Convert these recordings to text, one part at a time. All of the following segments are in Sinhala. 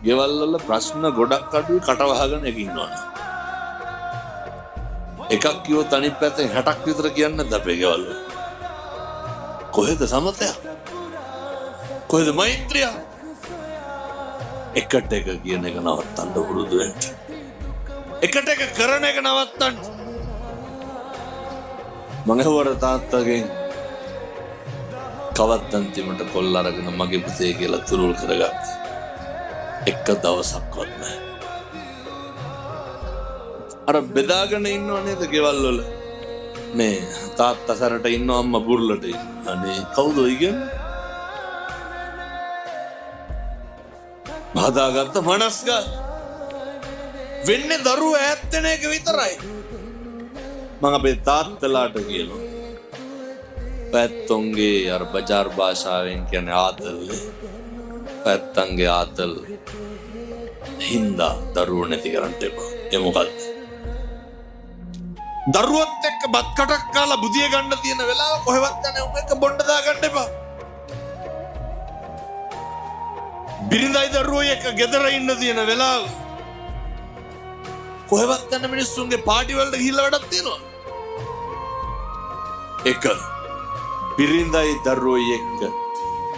ගෙවල් වල ප්‍රශ්න ගොඩක් අඩුයි කටවහගෙන එක ඉන්නවනේ. එකක් කිව්වොත් අනිත් පැත්තෙන් 60ක් විතර කියන්නේ නැද්ද අපේ ගෙවල් වල? කොහෙද සමතය? කොහෙද මෛත්‍රිය? එකට එක කියන එක නවත්තන්න පුරුදු වෙන්න. එකට එක කරන එක නවත්තන්න. මම හවර තාත්තගෙන් කවත් අන්තිමට කොල්ල අරගෙන මගේ පුතේ කියලා තුරුල් කරගත්තා. එක දවසක්වත් නැහැ. අර බෙදාගෙන ඉන්නව නේද ගෙවල් වල? මේ තාත්තා සැරට ඉන්නව අම්මා බුර්ලට ඉන්න. අනේ කවුද ඔය කියන්නේ? හදාගත්ත මනස්ගත වෙන්නේ දරුවෝ ඈත් වෙන එක විතරයි. මම අපේ තාත්තලාට කියනවා පැත්තොන්ගේ අර බජාර් භාෂාවෙන් කියන්නේ ආතල්. පැත්තන්ගේ ආතල් හින්දා දරුවෝ නැති කරන්න එපා. ඒ මොකද්ද? දරුවොත් එක්ක බත් කටක් කාලා බුදිය ගන්න තියෙන වෙලාව කොහෙවත් යන්නේ උන් එක්ක බොණ්ඩ දා ගන්න එපා. බිරිඳයි දරුවෝ එක්ක ගෙදර ඉන්න තියෙන වෙලාව කොහෙවත් යන මිනිස්සුන්ගේ පාටි වලට ගිහිල්ලා වැඩක් තියෙනවා. එක බිරිඳයි දරුවෝ එක්ක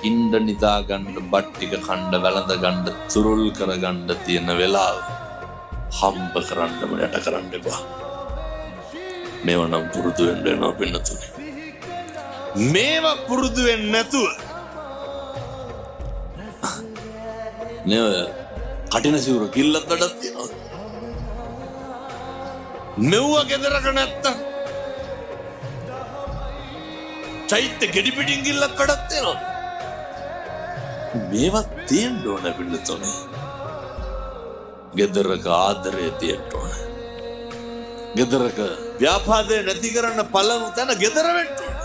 ඉන්න නිදා ගන්න බත් ටික කන්න වැළඳ ගන්න තුරුල් කර ගන්න තියෙන වෙලාව හම්බ කරන්නම යට කරන්න එපා. මේව නම් පුරුදු වෙන්න වෙනවා පින්නතුනේ. මේවා පුරුදු වෙන්නේ නැතුව නේ කටින සිවුර කිල්ලක් වැඩක් තියෙනවා. මෙව්ව ගෙදරක නැත්තම් චෛත්‍ය ගෙඩි පිටින් කිල්ලක් වැඩක් තියෙනවා. මේවා තියෙන්න ඕන පින්නතුනේ. ගෙදරක ආදරය තියෙන්න ඕන. ගෙදරක ව්‍යාපාදේ නැති කරන්න පළමු තැන ගෙදර වෙන්න ඕන.